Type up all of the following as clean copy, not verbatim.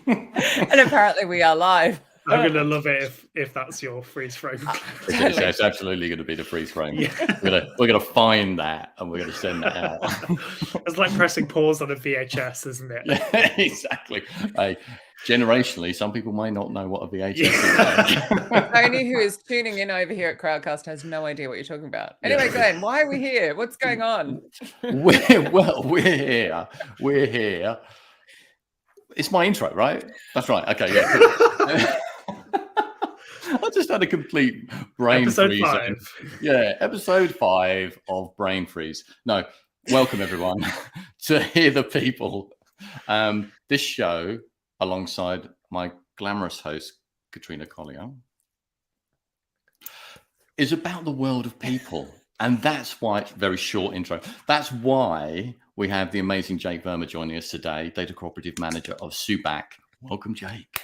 And apparently we are live. I'm going to love it if that's your freeze frame. Totally. It's absolutely going to be the freeze frame. Yeah. We're going to find that and we're going to send that out. It's like pressing pause on a VHS, isn't it? Yeah, exactly. Generationally, some people may not know what a VHS is like. Tony, who is tuning in over here at Crowdcast, has no idea what you're talking about. Anyway, Glenn, why are we here? What's going on? We're here. We're here. It's my intro, right? That's right. Okay, yeah. I just had a complete brain freeze. Episode 5 of Brain Freeze. No, welcome everyone to Hear the People. This show, alongside my glamorous host, Katrina Collier, is about the world of people. And that's why it's a very short intro. That's why we have the amazing Jake Verma joining us today, Data Cooperative Manager of Subak. Welcome, Jake.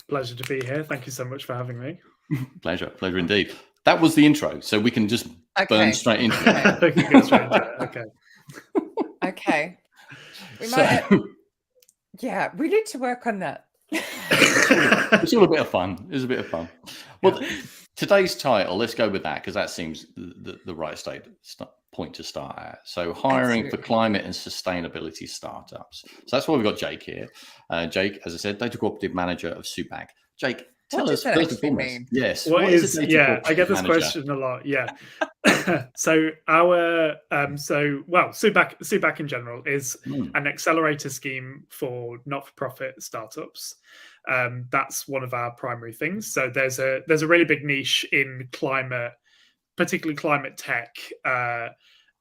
Pleasure to be here. Thank you so much for having me. Pleasure indeed. That was the intro, so we can just burn straight into it. We can go straight into it. Okay. We might. Yeah, we need to work on that. It's all a bit of fun. It's a bit of fun. Well, today's title, let's go with that because that seems the right point to start at. So, hiring for climate and sustainability startups. So that's why we've got Jake here. Jake, as I said, Data Cooperative Manager of Subak. Jake, tell us first and foremost. Yes. What is I get this question a lot. Yeah. So Subak in general is an accelerator scheme for not-for-profit startups. That's one of our primary things. So there's a really big niche in climate, particularly climate tech,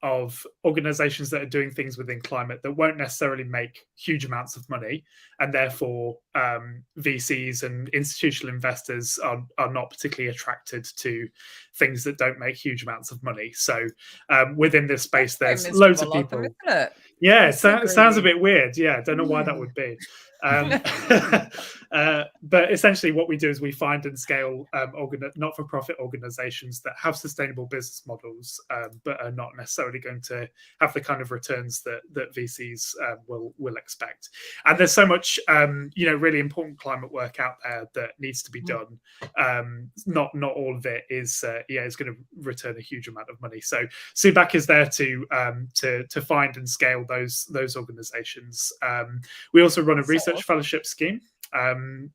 of organizations that are doing things within climate that won't necessarily make huge amounts of money, and therefore VCs and institutional investors are not particularly attracted to things that don't make huge amounts of money. So within this space, there's loads of people. Isn't it? Yeah, it sounds a bit weird. Yeah, don't know why that would be. But essentially what we do is we find and scale not-for-profit organizations that have sustainable business models, but are not necessarily going to have the kind of returns that VCs will expect. And there's so much really important climate work out there that needs to be done. Not all of it is going to return a huge amount of money. So Subak is there to find and scale those organizations. We also run a research fellowship scheme,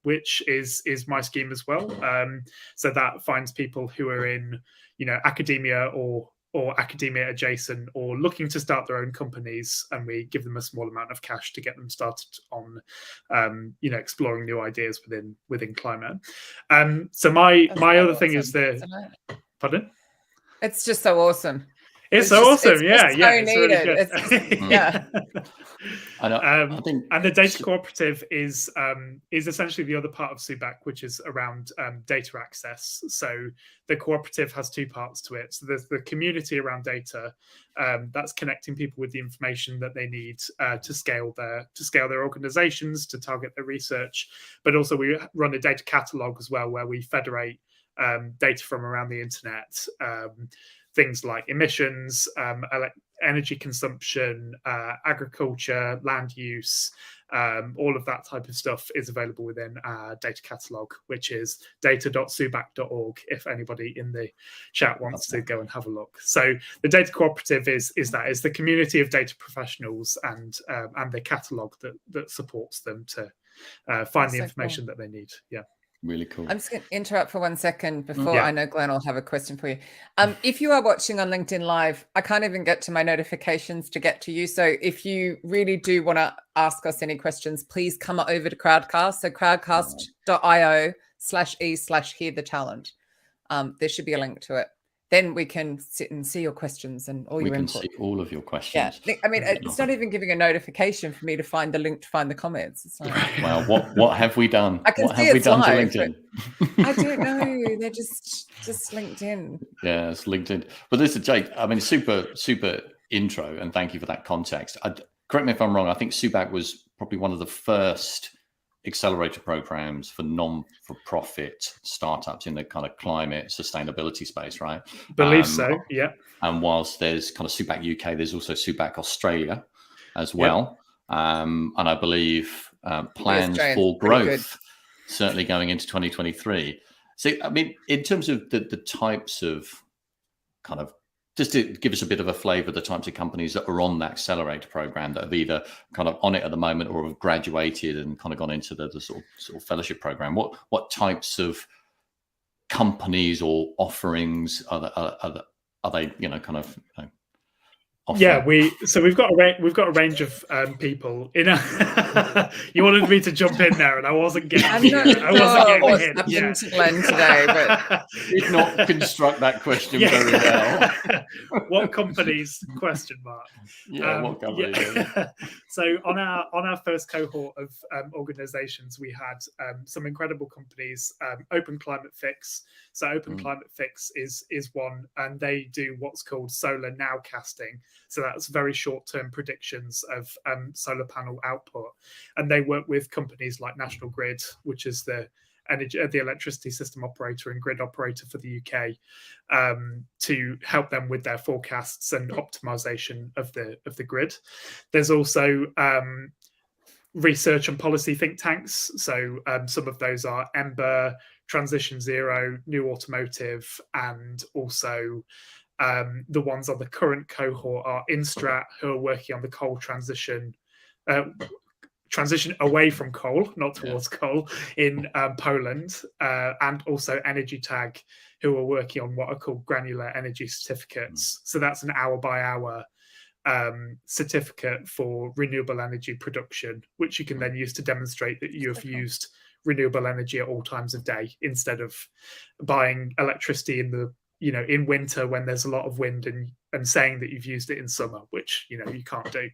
which is my scheme as well. So that finds people who are in academia or academia adjacent or looking to start their own companies, and we give them a small amount of cash to get them started on exploring new ideas within climate. So my other thing is pardon? It's just so awesome. It's so awesome. It's needed. Really good. I think, and the Data Cooperative is essentially the other part of Subak, which is around data access. So the cooperative has two parts to it. So there's the community around data, that's connecting people with the information that they need to scale their organizations, to target their research. But also we run a data catalog as well, where we federate data from around the internet. Things like emissions, energy consumption, agriculture, land use, all of that type of stuff is available within our data catalog, which is data.subak.org, if anybody in the chat wants to go and have a look. So the Data Cooperative is the community of data professionals and the catalog that supports them to find the information that they need. Yeah. Really cool. I'm just going to interrupt for 1 second before I know Glenn will have a question for you. If you are watching on LinkedIn Live, I can't even get to my notifications to get to you. So if you really do want to ask us any questions, please come over to Crowdcast. So crowdcast.io/e/hear the challenge. There should be a link to it. Then we can sit and see your questions and all your input. We can see all of your questions. Yeah, I mean, it's not even giving a notification for me to find the link to find the comments. It's like, well, what have we done? I can what see have we it's done live, to LinkedIn? I don't know. They're just LinkedIn. Yeah, it's LinkedIn. But listen, Jake, I mean, super intro, and thank you for that context. Correct me if I'm wrong. I think Subak was probably one of the first accelerator programs for non-for-profit startups in the kind of climate sustainability space, right? Believe so, yeah. And whilst there's kind of Subak UK, there's also Subak Australia as well. and I believe plans for growth certainly going into 2023. So, I mean, in terms of the types of kind of, just to give us a bit of a flavour of the types of companies that are on that Accelerator program that have either kind of on it at the moment or have graduated and kind of gone into the sort of fellowship program, what types of companies or offerings are they, you know, kind of, you know, offering? Yeah, we've got a range of people in you wanted me to jump in there and I wasn't getting what's happened to Glenn today, but did not construct that question very well. What companies? Question mark. Yeah, what companies? Yeah. So on our first cohort of organizations, we had some incredible companies. Open Climate Fix. So Open Climate Fix is one, and they do what's called solar nowcasting. So that's very short-term predictions of solar panel output, and they work with companies like National Grid, which is the electricity system operator and grid operator for the UK, to help them with their forecasts and optimization of the grid. There's also research and policy think tanks. So some of those are Ember, Transition Zero, New Automotive, and also the ones on the current cohort are Instrat, who are working on the coal transition away from coal, not towards coal, in Poland, and also Energy Tag, who are working on what are called granular energy certificates. So that's an hour-by-hour certificate for renewable energy production, which you can then use to demonstrate that you have used renewable energy at all times of day, instead of buying electricity in winter when there's a lot of wind and saying that you've used it in summer, which you can't do.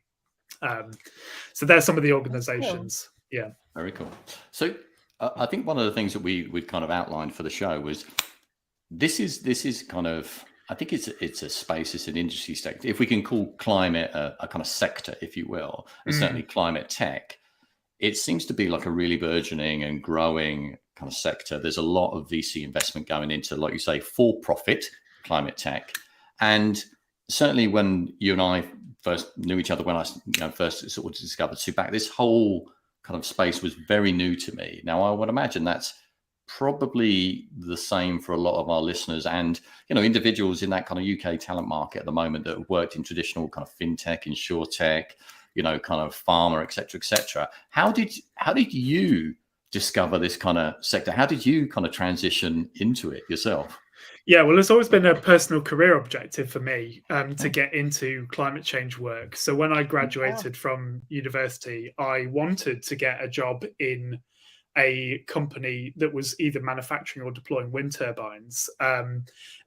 So there's some of the organizations. Cool. Yeah, very cool. So I think one of the things that we'd kind of outlined for the show was this is kind of, I think it's a space, it's an industry sector. If we can call climate a kind of sector, if you will, and certainly climate tech, it seems to be like a really burgeoning and growing kind of sector. There's a lot of VC investment going into, like you say, for-profit climate tech. And certainly when you and I first knew each other, when I first sort of discovered Subak, this whole kind of space was very new to me. Now, I would imagine that's probably the same for a lot of our listeners and, individuals in that kind of UK talent market at the moment that have worked in traditional kind of fintech, insurtech, kind of pharma, et cetera, et cetera. How did you discover this kind of sector? How did you kind of transition into it yourself? Yeah, well, it's always been a personal career objective for me to get into climate change work. So when I graduated from university, I wanted to get a job in a company that was either manufacturing or deploying wind turbines.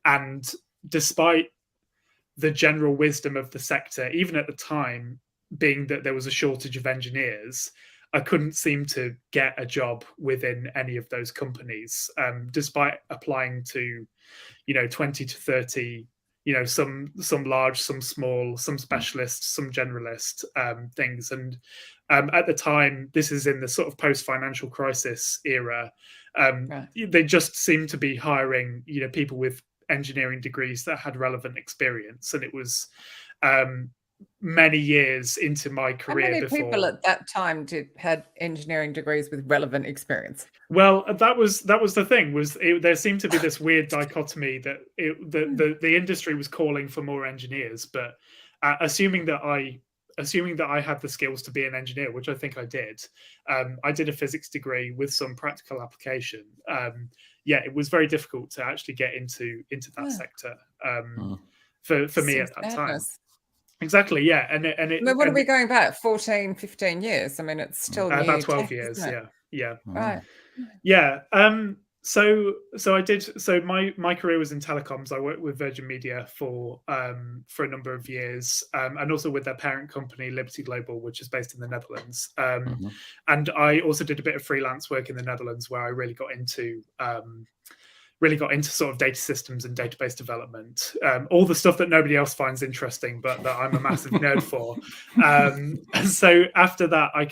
And despite the general wisdom of the sector, even at the time, being that there was a shortage of engineers, I couldn't seem to get a job within any of those companies, despite applying to, 20 to 30, some large, some small, some specialists, some generalist things. And at the time, this is in the sort of post-financial crisis era, they just seemed to be hiring, people with engineering degrees that had relevant experience. And it was many years into my career. How many people at that time had engineering degrees with relevant experience? Well, that was the thing. There seemed to be this weird dichotomy that the industry was calling for more engineers, but assuming that I had the skills to be an engineer, which I think I did. I did a physics degree with some practical application. It was very difficult to actually get into that sector for me at that time. Exactly, yeah. And what are we going back? 14, 15 years? I mean, it's still about 12 years, yeah. Right. Yeah. So I did. So my career was in telecoms. I worked with Virgin Media for a number of years, and also with their parent company Liberty Global, which is based in the Netherlands. And I also did a bit of freelance work in the Netherlands, where I really got into sort of data systems and database development, all the stuff that nobody else finds interesting, but that I'm a massive nerd for. And so after that, I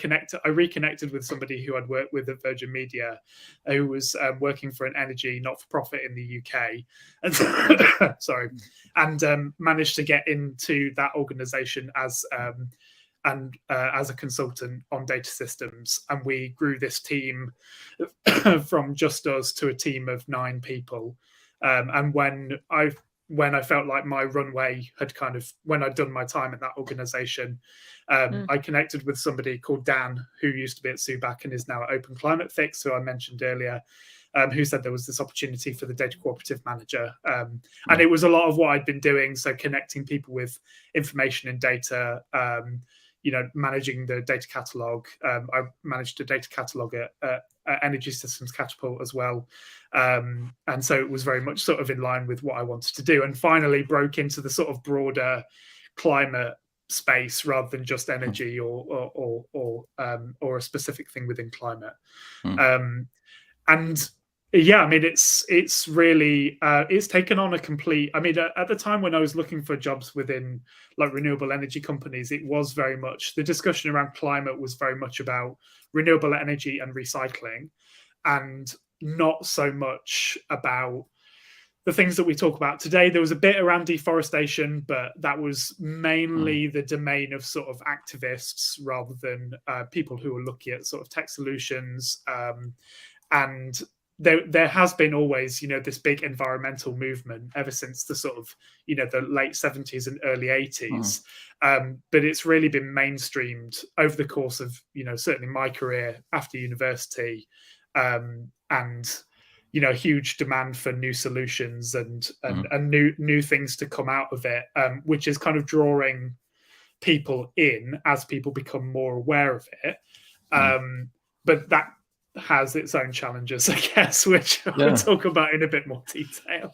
reconnected with somebody who I'd worked with at Virgin Media, who was working for an energy not-for-profit in the UK, and managed to get into that organisation as and as a consultant on data systems, and we grew this team from just us to a team of 9 people. And when I felt like my runway had when I'd done my time at that organization, I connected with somebody called Dan, who used to be at Subak and is now at Open Climate Fix, who I mentioned earlier, who said there was this opportunity for the Data Cooperative Manager. And it was a lot of what I'd been doing, so connecting people with information and data, managing the data catalog. I managed a data catalog at Energy Systems Catapult as well. And so it was very much sort of in line with what I wanted to do, and finally broke into the sort of broader climate space rather than just energy or a specific thing within climate. And yeah, I mean, it's really it's taken on a complete. I mean, at the time when I was looking for jobs within like renewable energy companies, it was very much the discussion around climate was very much about renewable energy and recycling, and not so much about the things that we talk about today. There was a bit around deforestation, but that was mainly the domain of sort of activists rather than people who were looking at sort of tech solutions. And there has been always, this big environmental movement ever since the sort of, the late 70s and early 80s. But it's really been mainstreamed over the course of, certainly my career after university, and huge demand for new solutions and new things to come out of it, which is kind of drawing people in as people become more aware of it. But that has its own challenges, I guess, which we'll talk about in a bit more detail.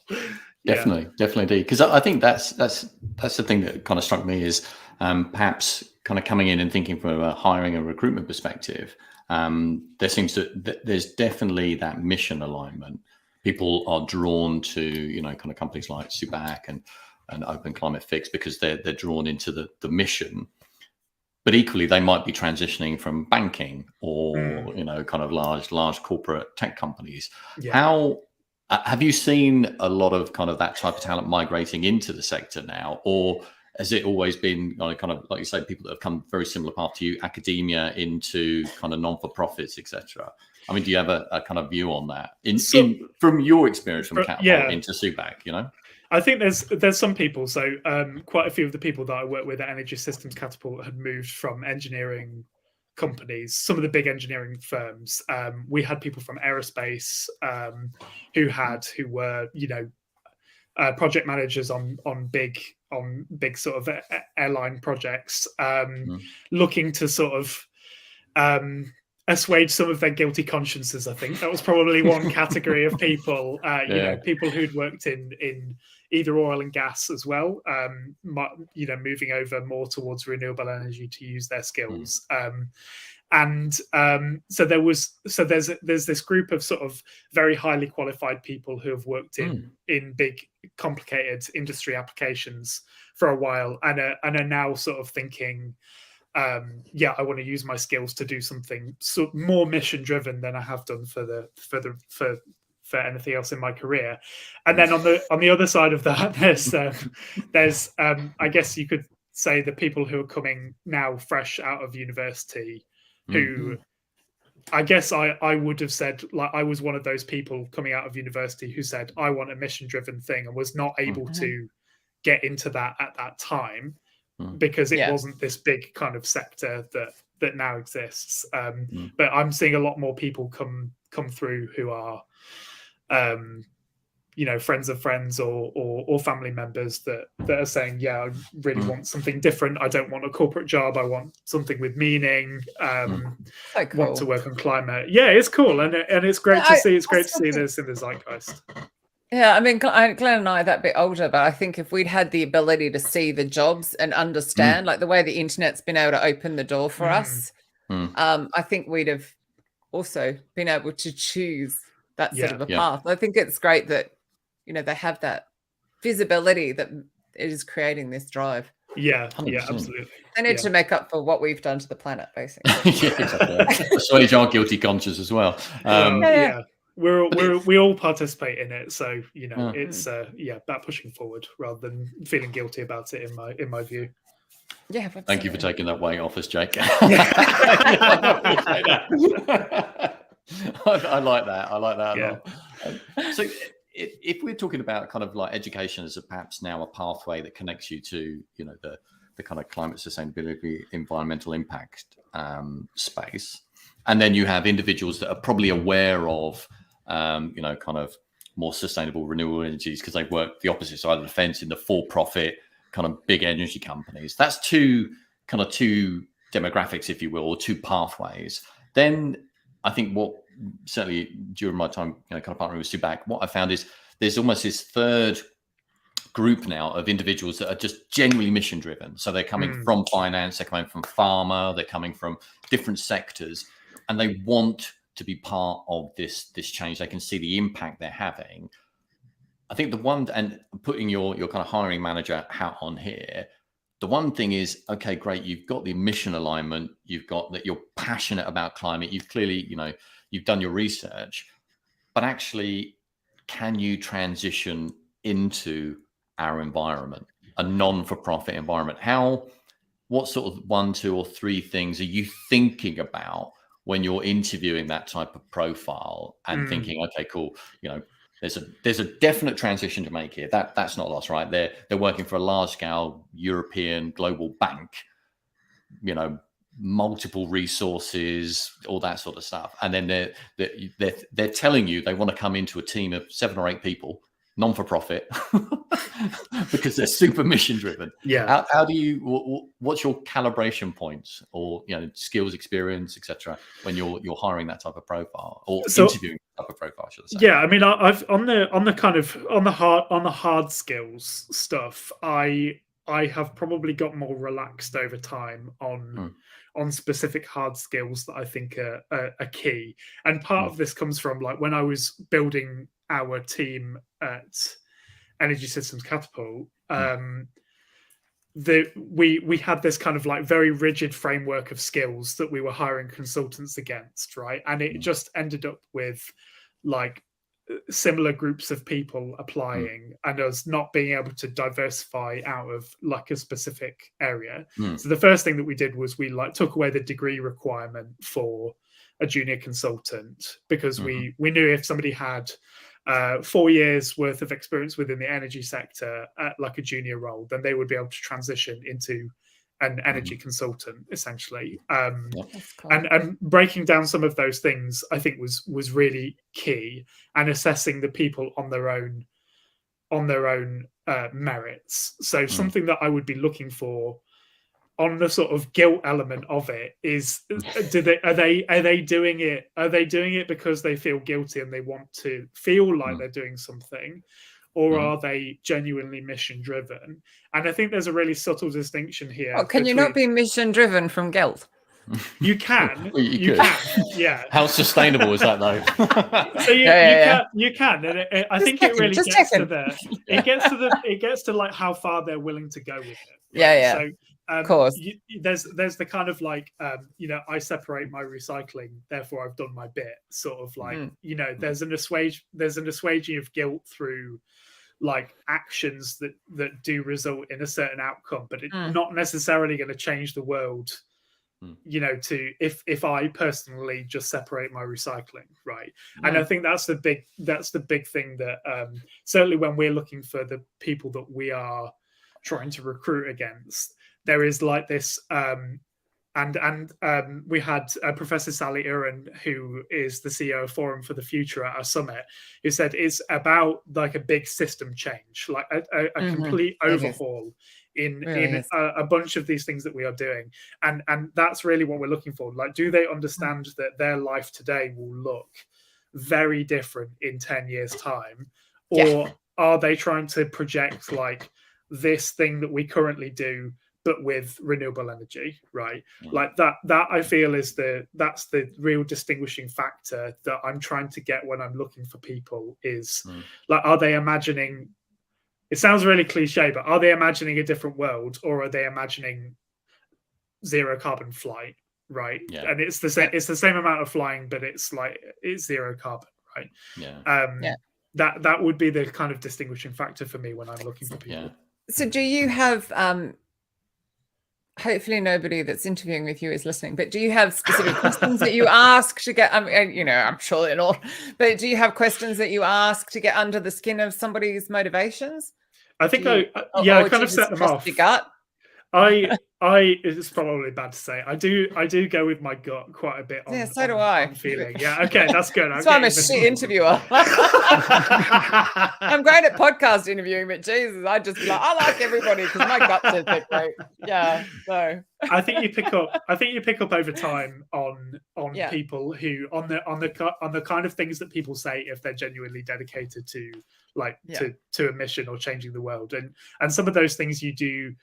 Definitely, because I think that's the thing that kind of struck me is perhaps kind of coming in and thinking from a hiring and recruitment perspective. There's definitely that mission alignment. People are drawn to kind of companies like Subak and Open Climate Fix because they're drawn into the mission. But equally, they might be transitioning from banking or kind of large corporate tech companies. How have you seen a lot of kind of that type of talent migrating into the sector now, or has it always been kind of like you say, people that have come very similar path to you, academia into kind of non-for-profits, etc.? I mean, do you have a kind of view on that from your experience from Catapult into Subak? I think there's some people. So quite a few of the people that I work with at Energy Systems Catapult had moved from engineering companies, some of the big engineering firms. We had people from aerospace who were project managers on big sort of airline projects, looking to sort of assuage some of their guilty consciences. I think that was probably one category of people. People who'd worked in either oil and gas as well, moving over more towards renewable energy to use their skills. So there's this group of sort of very highly qualified people who have worked in big complicated industry applications for a while and are now sort of thinking, I want to use my skills to do something more mission driven than I have done for anything else in my career. And then on the other side of that, there's I guess you could say the people who are coming now fresh out of university, who I guess I would have said, like, I was one of those people coming out of university who said, I want a mission driven thing, and was not able to get into that at that time because it wasn't this big kind of sector that now exists. But I'm seeing a lot more people come through who are friends of friends or family members that are saying, I really want something different. I don't want a corporate job. I want something with meaning. So cool. Want to work on climate. Yeah, it's cool, and it's great to see. It's great to see this in the zeitgeist. Yeah, I mean, Glenn and I are that bit older, but I think if we'd had the ability to see the jobs and understand, like the way the internet's been able to open the door for us, I think we'd have also been able to choose that sort of a path. I think it's great that, they have that visibility that it is creating this drive. Yeah, 100%. Absolutely. They need to make up for what we've done to the planet, basically. Exactly. Assuage our guilty conscience as well. We all participate in it, so it's that pushing forward rather than feeling guilty about it. In my view. Yeah, absolutely. Thank you for taking that weight off us, Jake. I like that. I like that a lot. So if we're talking about kind of like education as perhaps now a pathway that connects you to, the kind of climate sustainability, environmental impact space, and then you have individuals that are probably aware of, kind of more sustainable renewable energies because they work the opposite side of the fence in the for-profit kind of big energy companies. That's two demographics, if you will, or two pathways. Then I think what certainly during my time, kind of partnering with Subak, what I found is there's almost this third group now of individuals that are just genuinely mission driven. So they're coming from finance, they're coming from pharma, they're coming from different sectors, and they want to be part of this change. They can see the impact they're having. I think the one, and putting your kind of hiring manager hat on here, the one thing is, okay, great, you've got the mission alignment, you've got that you're passionate about climate, you've clearly, you've done your research, but actually, can you transition into our environment, a non-for-profit environment? What sort of 1, 2, or 3 things are you thinking about when you're interviewing that type of profile and thinking, okay, cool, there's a definite transition to make here. That's not lost, right? They're working for a large scale European global bank, multiple resources, all that sort of stuff. And then they're telling you they want to come into a team of 7 or 8 people, non-for-profit, because they're super mission driven. Yeah. How do you? What's your calibration points, or skills, experience, etc. when you're hiring that type of profile or interviewing that type of profile? Should I say? Yeah, I mean, I've on the hard skills stuff. I have probably got more relaxed over time on specific hard skills that I think are key. And part of this comes from like when I was building our team at Energy Systems Catapult, we had this kind of like very rigid framework of skills that we were hiring consultants against, right? And it just ended up with like similar groups of people applying and us not being able to diversify out of like a specific area. So the first thing that we did was we like took away the degree requirement for a junior consultant, because we knew if somebody had 4 years worth of experience within the energy sector at like a junior role, then they would be able to transition into an energy consultant essentially. And breaking down some of those things I think was really key, and assessing the people on their own merits. So something that I would be looking for on the sort of guilt element of it is, are they doing it because they feel guilty and they want to feel like they're doing something, or are they genuinely mission driven? And I think there's a really subtle distinction here. Well, can you not be mission driven from guilt? You can. Well, you can. Yeah. How sustainable is that, though? So you can. And I think it really gets to the. It gets to like how far they're willing to go with it. Right? Yeah. So, of course. There's the kind of like I separate my recycling, therefore I've done my bit. Sort of like there's an assuaging of guilt through like actions that do result in a certain outcome, but it's not necessarily going to change the world. To if I personally just separate my recycling, right? And I think that's the big thing that certainly when we're looking for the people that we are trying to recruit against, there is like this and we had Professor Sally Uren, who is the CEO of Forum for the Future at our summit, who said it's about like a big system change, like a complete overhaul in a bunch of these things that we are doing, and that's really what we're looking for. Like, do they understand that their life today will look very different in 10 years time, or are they trying to project like this thing that we currently do but with renewable energy, right? Like that I feel that's the real distinguishing factor that I'm trying to get when I'm looking for people is like, are they imagining, it sounds really cliche, but are they imagining a different world, or are they imagining zero carbon flight, right? And it's the same amount of flying, but it's zero carbon, right? That would be the kind of distinguishing factor for me when I'm looking for people. So do you have hopefully nobody that's interviewing with you is listening, but do you have specific questions that you ask to get, I'm sure they're not, but do you have questions that you ask to get under the skin of somebody's motivations? I think I kind of set them off. Your gut? It's probably bad to say. I do go with my gut quite a bit on, yeah, so do I. On feeling. Yeah, okay, that's good. That's why I'm a shit interviewer. I'm great at podcast interviewing, but Jesus, I just I like everybody because my gut says they're great. Yeah, so I think you pick up over time on people who on the kind of things that people say if they're genuinely dedicated to to a mission or changing the world, and some of those things you do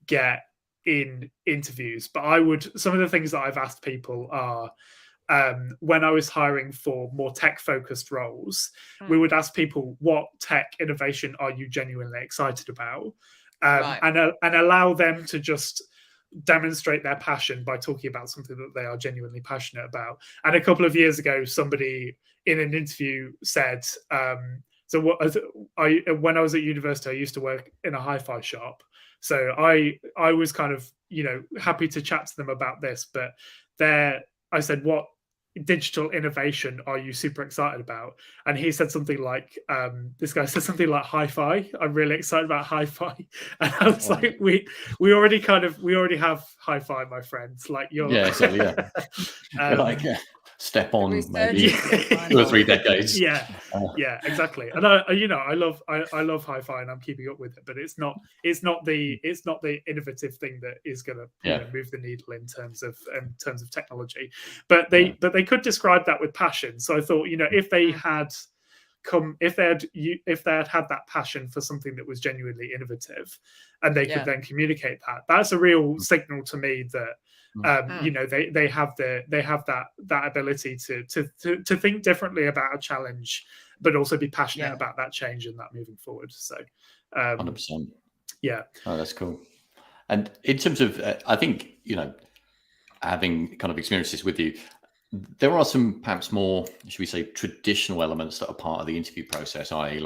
get in interviews. But some of the things that I've asked people are when I was hiring for more tech focused roles, we would ask people, what tech innovation are you genuinely excited about? And allow them to just demonstrate their passion by talking about something that they are genuinely passionate about. And a couple of years ago, somebody in an interview said, when I was at university, I used to work in a hi-fi shop. So I was kind of, happy to chat to them about this, but I said, what digital innovation are you super excited about? And he said something like, this guy said something like hi-fi. I'm really excited about hi-fi. And I was like, we already have hi-fi, my friends. Like you're step on maybe 2 or 3 decades. Yeah, exactly. And I love hi-fi and I'm keeping up with it, but it's not the innovative thing that is going to move the needle in terms of technology. But they could describe that with passion. So I thought, if they had had that passion for something that was genuinely innovative, and they could then communicate that's a real signal to me that they have that ability to think differently about a challenge, but also be passionate about that change and that moving forward. So 100%. Yeah. Oh, that's cool. And in terms of I think having kind of experiences with you, there are some perhaps more, should we say, traditional elements that are part of the interview process, i.e.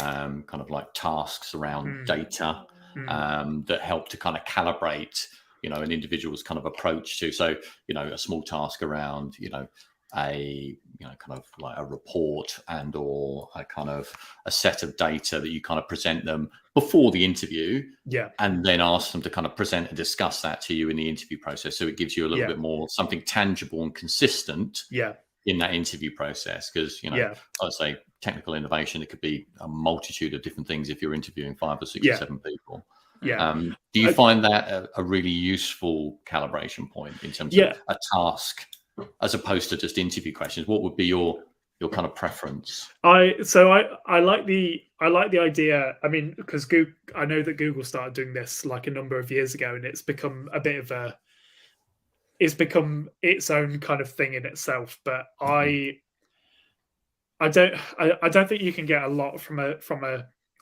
kind of like tasks around data that help to kind of calibrate an individual's kind of approach to, so a small task around a kind of like a report and or a kind of a set of data that you kind of present them before the interview, and then ask them to kind of present and discuss that to you in the interview process, so it gives you a little bit more something tangible and consistent in that interview process. Because I'd say technical innovation, it could be a multitude of different things if you're interviewing 5 or 6 or 7 people. Do you find that a really useful calibration point in terms of a task as opposed to just interview questions? What would be your kind of preference? I like the idea. I mean, because I know that Google started doing this like a number of years ago, and it's become its own kind of thing in itself. But I don't think you can get a lot from a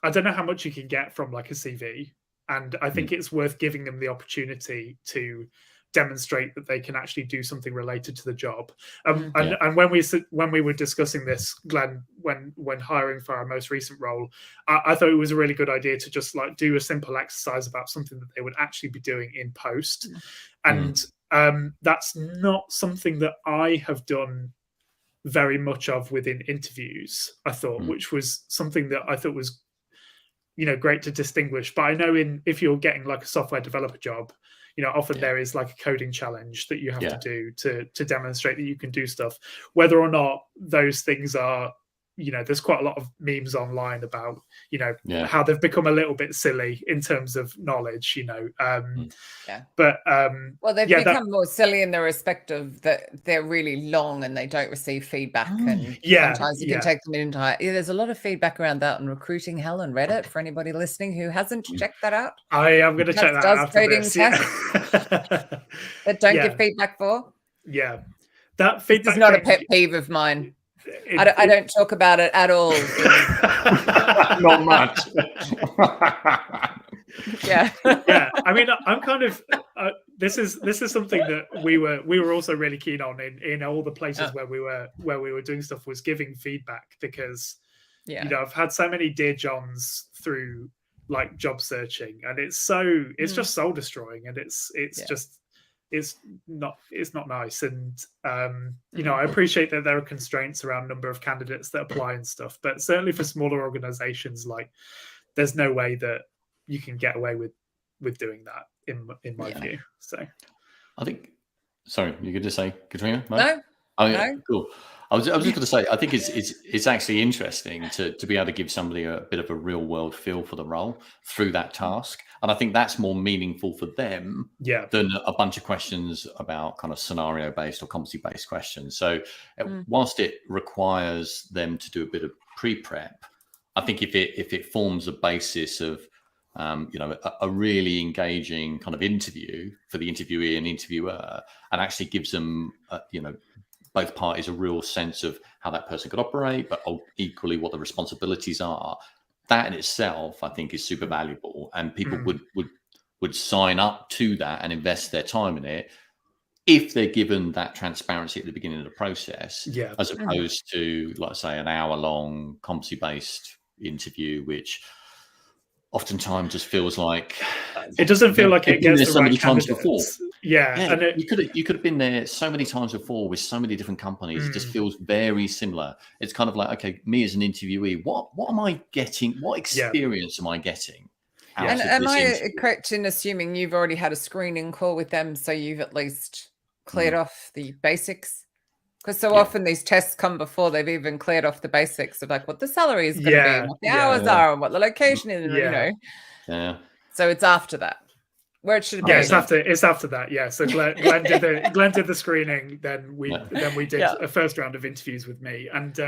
I don't know how much you can get from like a CV. And I think it's worth giving them the opportunity to demonstrate that they can actually do something related to the job. And when we were discussing this, Glenn, when hiring for our most recent role, I thought it was a really good idea to just like do a simple exercise about something that they would actually be doing in post. And that's not something that I have done very much of within interviews, I thought, which was something that I thought was great to distinguish. But I know if you're getting like a software developer job, often there is like a coding challenge that you have to do to demonstrate that you can do stuff. Whether or not those things are, there's quite a lot of memes online about, how they've become a little bit silly in terms of knowledge, But they've become more silly in the respect of that they're really long and they don't receive feedback, and sometimes you can take them an entire. There's a lot of feedback around that on Recruiting Hell and Reddit for anybody listening who hasn't checked that out. I am going to check that out after this. That don't give feedback for. Yeah, that feedback is not a pet peeve of mine. I don't talk about it at all. Not much. Yeah. I mean, I'm kind of. This is something that we were also really keen on in all the places where we were doing stuff, was giving feedback, because I've had so many Dear Johns through like job searching, and it's just soul destroying, and it's not nice. And I appreciate that there are constraints around number of candidates that apply and stuff, but certainly for smaller organizations, like there's no way that you can get away with doing that in my view. So I think, sorry, you could just say, Katrina? No. No? Cool. I was just going to say, I think it's actually interesting to be able to give somebody a bit of a real world feel for the role through that task. And I think that's more meaningful for them than a bunch of questions about kind of scenario based or competency based questions. So whilst it requires them to do a bit of pre-prep, I think if it forms a basis of a really engaging kind of interview for the interviewee and interviewer, and actually gives them both parties a real sense of how that person could operate, but equally what the responsibilities are. That in itself, I think, is super valuable, and people would sign up to that and invest their time in it if they're given that transparency at the beginning of the process, as opposed to, let's say, an hour-long competency-based interview, which oftentimes just feels like it doesn't feel like it gets the right times candidates. before. And you could have been there so many times before with so many different companies. It just feels very similar. It's kind of like, okay, me as an interviewee, what am I getting? What experience am I getting? And am I correct in assuming you've already had a screening call with them, so you've at least cleared off the basics? Because so often these tests come before they've even cleared off the basics of like what the salary is going to be, and what the hours are, and what the location is. So it's after that. Where it should be. It's after that. Yeah. So Glenn did the screening. Then we did a first round of interviews with me, and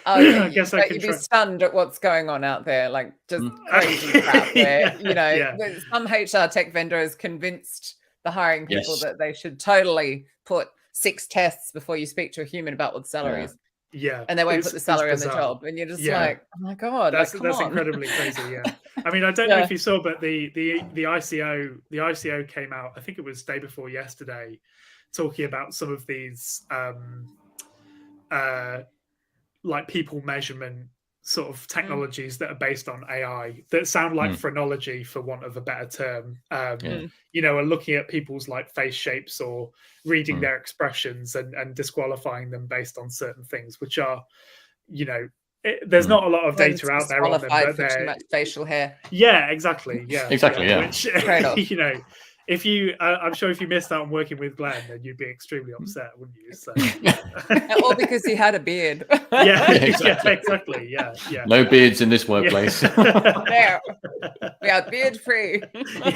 I guess I could be stunned at what's going on out there, like just crazy crap. Where some HR tech vendor has convinced the hiring people that they should totally put 6 tests before you speak to a human about what the salary is. Yeah, and they won't put the salary on the job, and you're just like, oh my god, that's incredibly crazy. Yeah, I mean, I don't know if you saw, but the ICO came out. I think it was day before yesterday, talking about some of these like people measurement sort of technologies that are based on AI that sound like phrenology, for want of a better term. Are looking at people's like face shapes or reading their expressions and disqualifying them based on certain things, which are, there's not a lot of data out there on them, but for too much facial hair. Yeah, exactly. Yeah, exactly. Yeah. Which, if you, I'm sure if you missed out on working with Glenn, then you'd be extremely upset, wouldn't you? So, or because he had a beard. Exactly. Yeah. No beards in this workplace. There, we are beard free.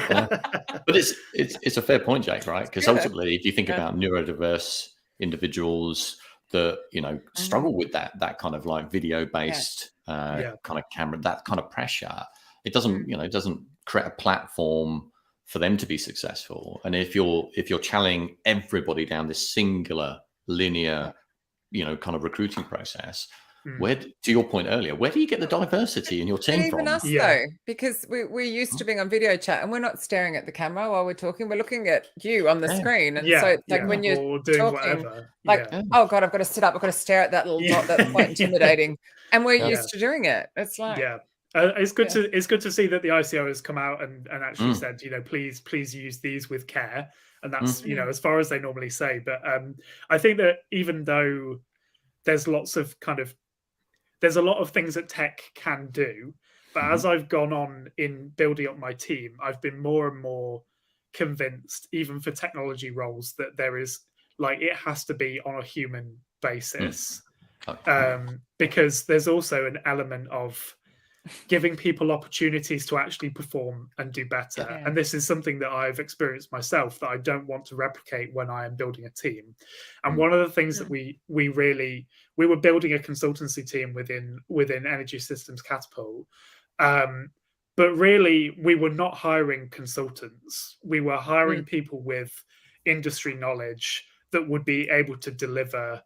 But it's a fair point, Jake, right? Because ultimately, if you think about neurodiverse individuals that struggle with that kind of like video based kind of camera, that kind of pressure, it doesn't create a platform for them to be successful. And if you're channeling everybody down this singular linear kind of recruiting process, where, to your point earlier, where do you get the diversity in your team from? Even us though, because we're used to being on video chat and we're not staring at the camera while we're talking, we're looking at you on the screen, and so it's like when you're doing talking, like oh god, I've got to sit up, I've got to stare at that little dot. That's quite intimidating, and we're used to doing it. It's like it's good to see that the ICO has come out and actually said, please use these with care, and that's as far as they normally say. But I think that even though there's a lot of things that tech can do, but as I've gone on in building up my team, I've been more and more convinced, even for technology roles, that there is it has to be on a human basis, because there's also an element of giving people opportunities to actually perform and do better. And this is something that I've experienced myself that I don't want to replicate when I am building a team. And one of the things that we were building a consultancy team within Energy Systems Catapult, but really we were not hiring consultants. We were hiring people with industry knowledge that would be able to deliver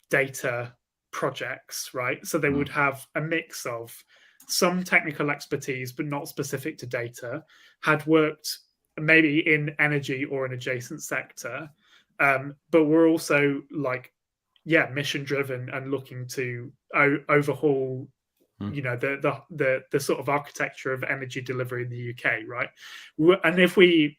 data projects, right? So they would have a mix of some technical expertise, but not specific to data, had worked maybe in energy or an adjacent sector, but we're also mission driven and looking to overhaul you know, the sort of architecture of energy delivery in the UK, right? And if we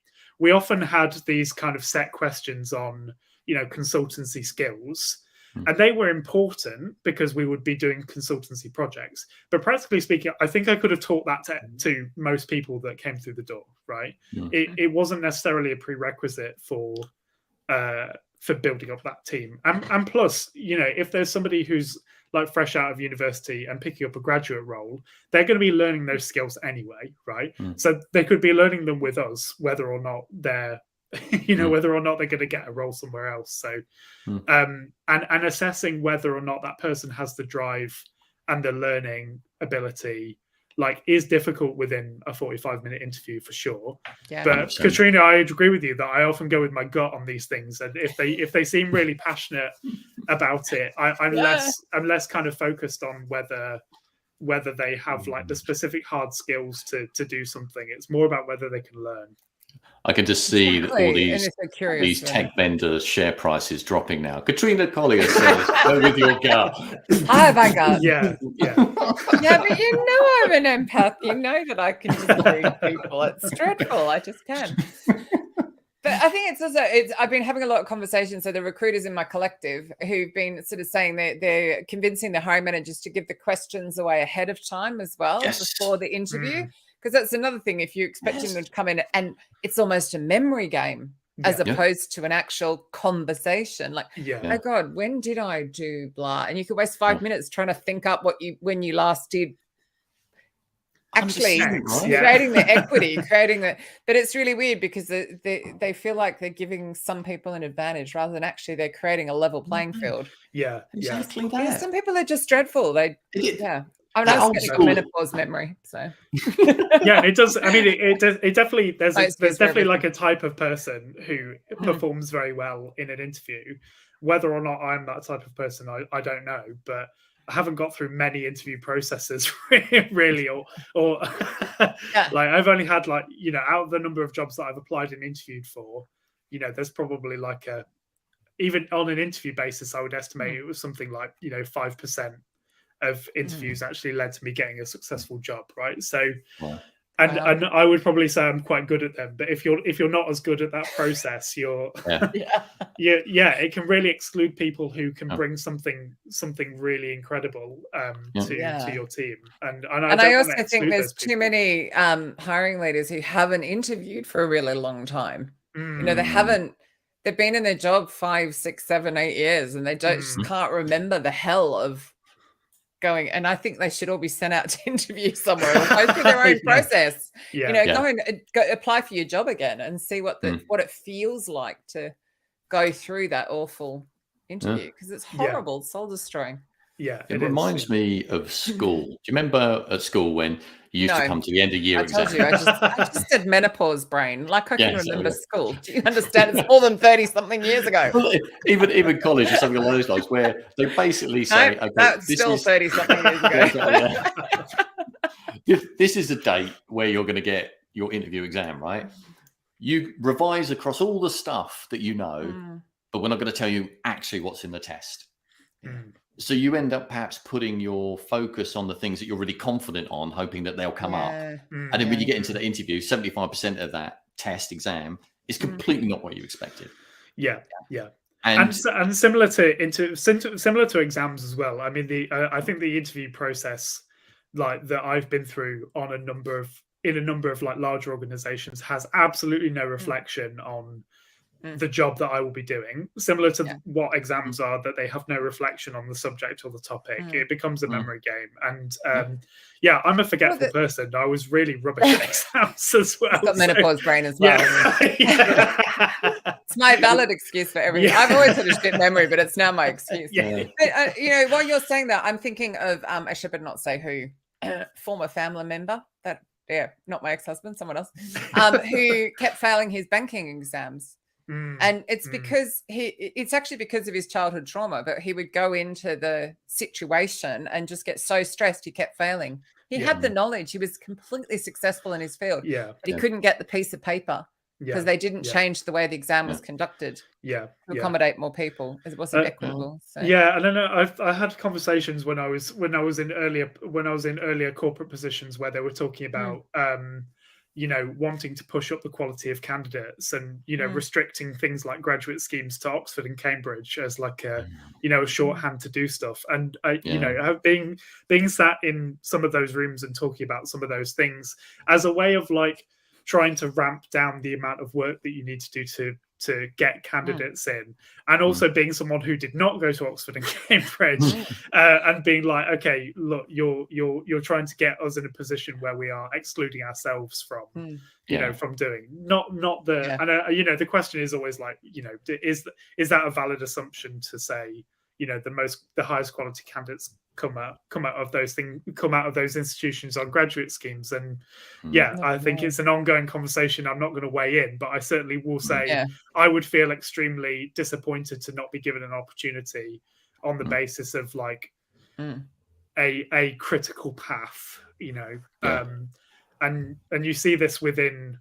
often had these kind of set questions on, you know, consultancy skills, and they were important because we would be doing consultancy projects. But practically speaking, I think I could have taught that to most people that came through the door, right? It wasn't necessarily a prerequisite for building up that team. And plus, you know, if there's somebody who's like fresh out of university and picking up a graduate role, they're going to be learning those skills anyway, right? So they could be learning them with us, whether or not they're, you know, whether or not they're going to get a role somewhere else. So, and assessing whether or not that person has the drive and the learning ability, like, is difficult within a 45-minute interview for sure. Yeah. But 100%. Katrina, I agree with you that I often go with my gut on these things, and if they seem really passionate about it, I'm less kind of focused on whether they have like the specific hard skills to do something. It's more about whether they can learn. I can just see all these tech vendors' share prices dropping now. Katrina Collier says, "Go with your gut." I have my gut. Yeah. Yeah, but you know I'm an empath. You know that I can just read people. It's dreadful. I just can. But I think I've been having a lot of conversations. So the recruiters in my collective who've been sort of saying they're convincing the hiring managers to give the questions away ahead of time as well, before the interview. Because that's another thing. If you're expecting them to come in and it's almost a memory game as opposed to an actual conversation. Like, oh God, when did I do blah? And you could waste 5 minutes trying to think up when you last did. Actually, creating the equity, but it's really weird because they feel like they're giving some people an advantage rather than actually they're creating a level playing field. Exactly that. Yeah, some people are just dreadful. I was getting menopause memory, so it does. I mean, it definitely there's definitely like a type of person who performs very well in an interview. Whether or not I'm that type of person, I don't know, but I haven't got through many interview processes really, or like I've only had, like, you know, out of the number of jobs that I've applied and interviewed for, you know, there's probably like even on an interview basis, I would estimate it was something like, you know, 5% of interviews actually led to me getting a successful job, right? So, and I would probably say I'm quite good at them. But if you're not as good at that process, it can really exclude people who can bring something really incredible to your team. And I also think there's too many hiring leaders who haven't interviewed for a really long time. You know, they've been in their job 5, 6, 7, 8 years, and they just can't remember the hell of going. And I think they should all be sent out to interview somewhere or go through their own process. You know, go apply for your job again and see what it feels like to go through that awful interview, because it's horrible. It's soul destroying. Yeah, it reminds me of school. Do you remember at school when you used to come to the end of year exam? I just did menopause brain. Like, I can remember school. Do you understand? It's more than 30-something years ago. Well, even college or something along those lines, where they basically say, "Okay, that's still 30-something years ago." This is the date where you're going to get your interview exam, right? You revise across all the stuff that you know, but we're not going to tell you actually what's in the test. So you end up perhaps putting your focus on the things that you're really confident on, hoping that they'll come up. And then when you get into the interview, 75% of that test exam is completely not what you expected. And similar to exams as well. I mean, I think the interview process, like, that I've been through in a number of like larger organizations, has absolutely no reflection on the job that I will be doing, similar to what exams are, that they have no reflection on the subject or the topic. It becomes a memory game. And I'm a forgetful person. I was really rubbish at exams as well. I've got menopause brain as well. It's my valid excuse for everything. I've always had a shit memory, but it's now my excuse. But, you know, while you're saying that, I'm thinking of, I should not say who, former family member, not my ex-husband, someone else, who kept failing his banking exams. And it's because it's actually because of his childhood trauma, but he would go into the situation and just get so stressed he kept failing. He had the knowledge. He was completely successful in his field, but he couldn't get the piece of paper because they didn't change the way the exam was conducted to accommodate more people. It wasn't equitable. So. Yeah, and then I had conversations when I was in earlier corporate positions where they were talking about wanting to push up the quality of candidates and restricting things like graduate schemes to Oxford and Cambridge as like a shorthand to do stuff. And being sat in some of those rooms and talking about some of those things as a way of like trying to ramp down the amount of work that you need to do to get candidates in, and also being someone who did not go to Oxford and Cambridge, and being like, okay, look, you're trying to get us in a position where we are excluding ourselves from from doing not the and the question is always like, is that a valid assumption to say the highest quality candidates come out of those institutions on graduate schemes? And I think it's an ongoing conversation. I'm not going to weigh in, but I certainly will say I would feel extremely disappointed to not be given an opportunity on the basis of like a critical path, and you see this within.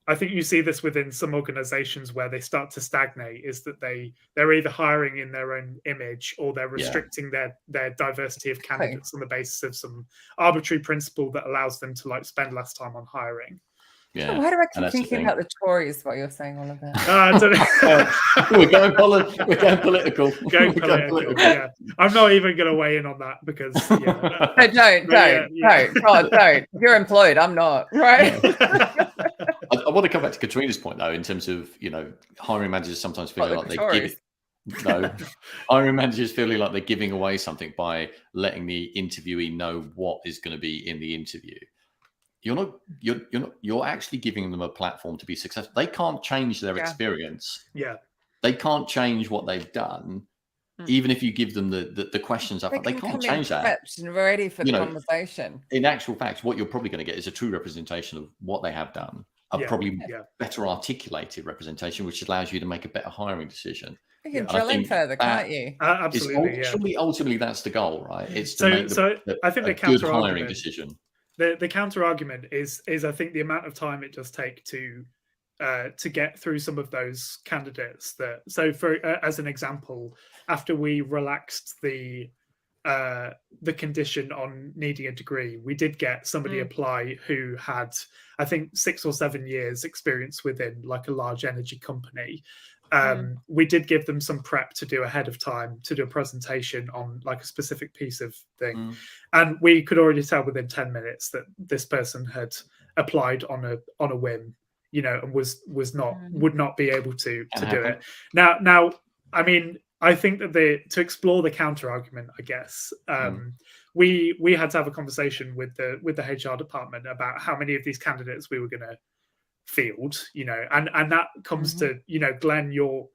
I think you see this within some organizations where they start to stagnate, is that they're either hiring in their own image or they're restricting their diversity of candidates on the basis of some arbitrary principle that allows them to like spend less time on hiring. Yeah. Why do I keep thinking about the Tories while you're saying all of that? I don't know. We're going political. Going political. Yeah. I'm not even going to weigh in on that because don't. You're employed. I'm not. Right. I want to come back to Katrina's point though, in terms of hiring managers sometimes feeling like hiring managers feeling like they're giving away something by letting the interviewee know what is going to be in the interview. You're actually giving them a platform to be successful. They can't change their experience. Yeah, they can't change what they've done. Even if you give them the questions up, they can't change that. And ready for the conversation. In actual fact, what you're probably going to get is a true representation of what they have done. Probably better articulated representation, which allows you to make a better hiring decision. You can drill in further, can't you? Absolutely. Ultimately, that's the goal, right? It's to make I think the good hiring decision. The counter argument is I think the amount of time it does take to get through some of those candidates. As an example, after we relaxed the condition on needing a degree, we did get somebody apply who had, I think, 6 or 7 years experience within like a large energy company. We did give them some prep to do ahead of time, to do a presentation on like a specific piece of thing. And we could already tell within 10 minutes that this person had applied on a whim, and would not be able to do it. Now, I mean, I think that to explore the counter argument, I guess, we had to have a conversation with the HR department about how many of these candidates we were going to field, and that comes to, Glenn, your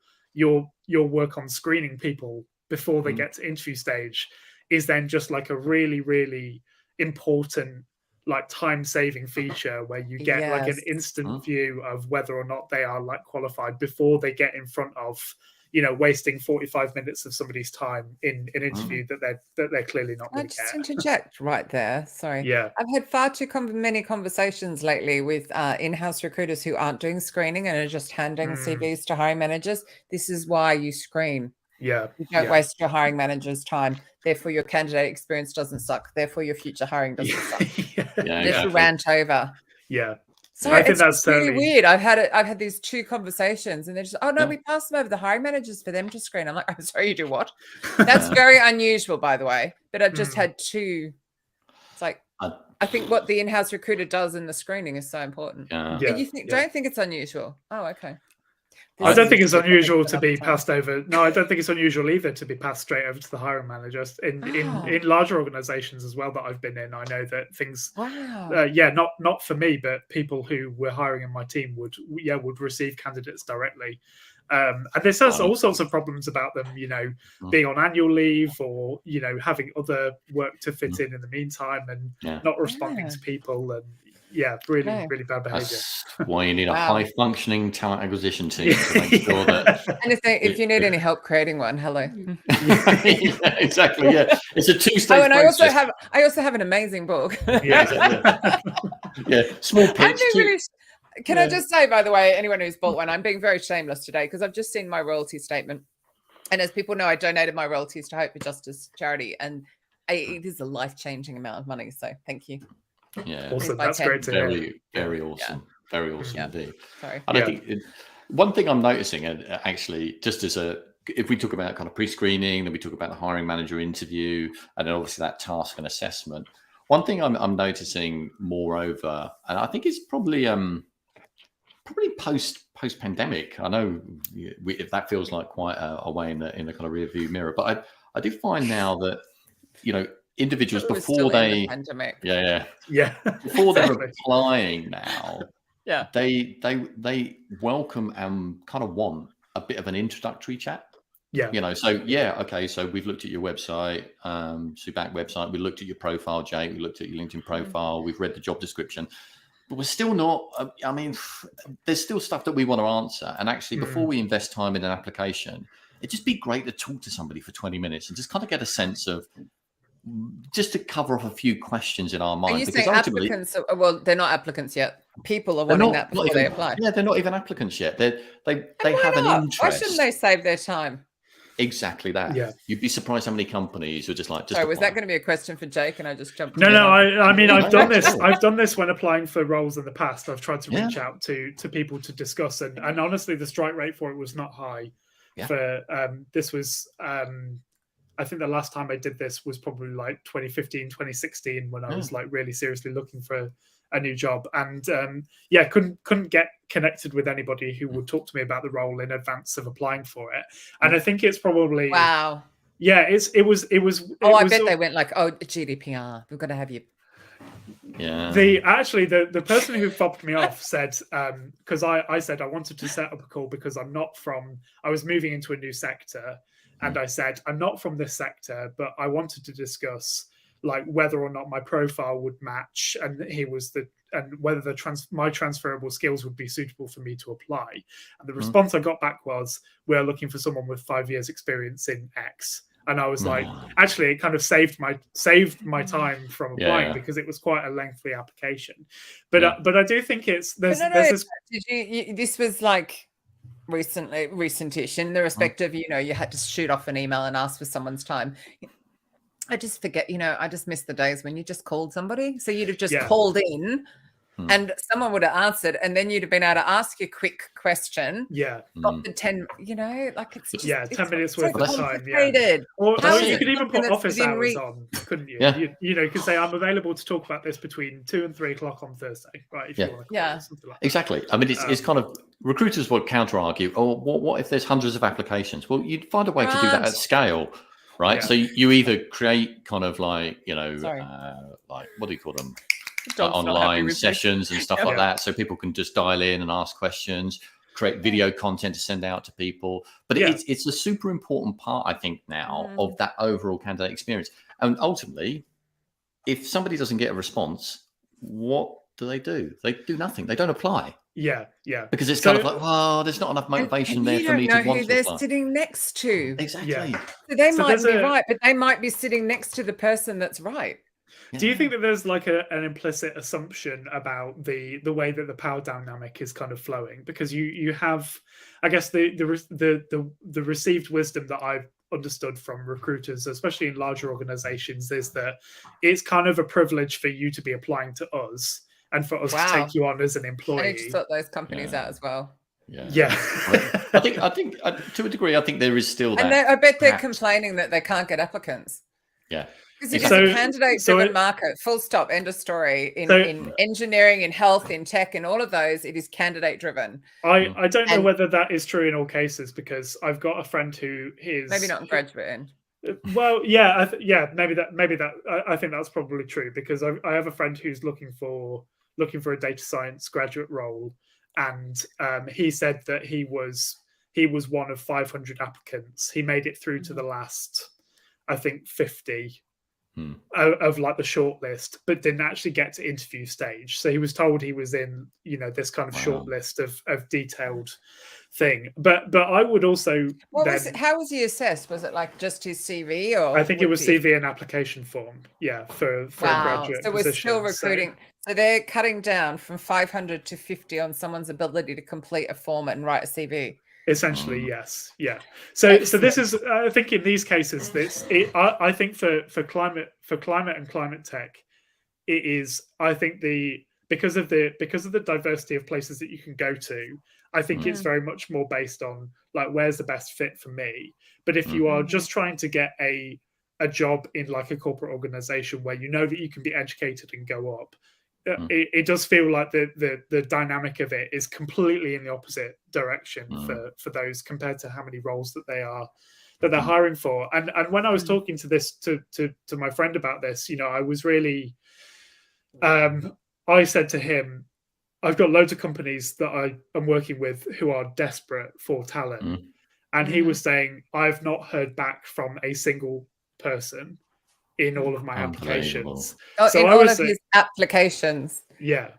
work on screening people before they get to interview stage is then just like a really, really important like time-saving feature where you get like an instant view of whether or not they are like qualified before they get in front of wasting 45 minutes of somebody's time in an interview that they're clearly not going to get. I just interject right there. Sorry. Yeah. I've had far too many conversations lately with in-house recruiters who aren't doing screening and are just handing CVs to hiring managers. This is why you screen. Yeah. You don't waste your hiring manager's time. Therefore, your candidate experience doesn't suck. Therefore, your future hiring doesn't suck. Just rant over. Yeah. So I think that's really weird. I've had these 2 conversations and they're just, we passed them over the hiring managers for them to screen. I'm like, I'm sorry, you do what? That's very unusual, by the way. But I've just had 2. It's like, I think what the in-house recruiter does in the screening is so important. Don't think it's unusual. Oh, okay. I don't think it's unusual to be passed over. No, I don't think it's unusual either to be passed straight over to the hiring manager. In larger organizations as well that I've been in, I know that things. Not for me, but people who were hiring in my team would receive candidates directly. And this has all sorts of problems about them, being on annual leave or having other work to fit in the meantime and not responding to people and. Really, really bad behavior. That's why you need a high-functioning talent acquisition team to make sure that. And if you need any help creating one, hello. Exactly. Yeah, it's a 2-stage. And process. I also have an amazing book. Small pitch. Can I just say, by the way, anyone who's bought one, I'm being very shameless today because I've just seen my royalty statement. And as people know, I donated my royalties to Hope for Justice charity, and it is a life-changing amount of money. So thank you. Yeah, awesome. That's great to hear. Very awesome. Very awesome indeed. Sorry. And I think one thing I'm noticing, actually, just as if we talk about kind of pre-screening, then we talk about the hiring manager interview, and then obviously that task and assessment. One thing I'm noticing moreover, and I think it's probably post-pandemic. I know if that feels like quite a way in the kind of rear view mirror, but I do find now that individuals before they before they're applying now, they welcome and kind of want a bit of an introductory chat. So we've looked at your website, Subak website, we looked at your profile, Jake, we looked at your LinkedIn profile, we've read the job description, but we're still not, there's still stuff that we want to answer. And actually, before we invest time in an application, it'd just be great to talk to somebody for 20 minutes and just kind of get a sense of, just to cover off a few questions in our mind. Are you saying applicants? Well, they're not applicants yet. People are wanting that before they apply. Yeah, they're not even applicants yet. They have an interest. Why shouldn't they save their time? Exactly that. Yeah. You'd be surprised how many companies are just like. Sorry, was that going to be a question for Jake? And I just jumped. No. I mean, I've done this. I've done this when applying for roles in the past. I've tried to reach out to people to discuss, and honestly, the strike rate for it was not high. Yeah. For this was. I think the last time I did this was probably like 2015, 2016, when I was like really seriously looking for a new job, and couldn't get connected with anybody who would talk to me about the role in advance of applying for it. And I think it's probably it was. I bet they went like, GDPR, we've got to have you. Yeah. The person who fobbed me off said, because I said I wanted to set up a call because I was moving into a new sector. And I said, I'm not from this sector, but I wanted to discuss like whether or not my profile would match, and whether my transferable skills would be suitable for me to apply. And the response I got back was, we're looking for someone with 5 years experience in X. And I was like, actually, it kind of saved my time from applying because it was quite a lengthy application. But I do think there's this. This was like recentish in the respect of, you had to shoot off an email and ask for someone's time. I just forget, I just miss the days when you just called somebody. So you'd have just called in and someone would have answered, and then you'd have been able to ask your quick question. Yeah. Got the 10, like it's just 10 minutes worth of time. Yeah. Or you could even put office hours on, couldn't you? Yeah. You could say, I'm available to talk about this between 2 and 3 o'clock on Thursday, right? If you want to something like that. Exactly. I mean, it's kind of, recruiters would counter argue, what if there's hundreds of applications? Well, you'd find a way to do that at scale. Right. Yeah. So you either create kind of like, like, what do you call them? Online sessions and stuff like that. So people can just dial in and ask questions, create video content to send out to people. But it's a super important part, I think, now of that overall candidate experience. And ultimately, if somebody doesn't get a response, what do? They do nothing. They don't apply. Yeah. Because it's kind of like, there's not enough motivation there for me to want to apply. You don't know who they're sitting next to. Exactly. Yeah. So they might be right, but they might be sitting next to the person that's right. Do you think that there's like an implicit assumption about the way that the power dynamic is kind of flowing? Because you have, I guess, the received wisdom that I've understood from recruiters, especially in larger organizations, is that it's kind of a privilege for you to be applying to us and for us to take you on as an employee. I need to sort those companies out as well. Yeah. I think to a degree, I think there is still that. And I bet they're complaining that they can't get applicants. Yeah. Because it's a candidate-driven market, full stop, end of story. In engineering, in health, in tech, in all of those, it is candidate-driven. I don't know whether that is true in all cases, because I've got a friend who is maybe not graduate. Well, maybe that. I think that's probably true, because I have a friend who's looking for a data science graduate role, and he said that he was one of 500 applicants. He made it through to the last, I think, 50. Of like the short list, but didn't actually get to interview stage. So he was told he was in, this kind of short list of detailed thing. But I would also how was he assessed? Was it like just his CV, or I think it was CV and application form, for a graduate so position. We're still recruiting. So they're cutting down from 500 to 50 on someone's ability to complete a form and write a CV. Essentially, yes, yeah. So this is, I think, in these cases, I think for climate and climate tech, it is. I think because of the diversity of places that you can go to, I think it's very much more based on like where's the best fit for me. But if you are just trying to get a job in like a corporate organization where you know that you can be educated and go up, it does feel like the dynamic of it is completely in the opposite direction for those compared to how many roles that they're hiring for. And when I was talking to this to my friend about this, you know, I was really I said to him, I've got loads of companies that I am working with who are desperate for talent. And he was saying, I've not heard back from a single person in all of my applications. So in all of his applications. Yeah.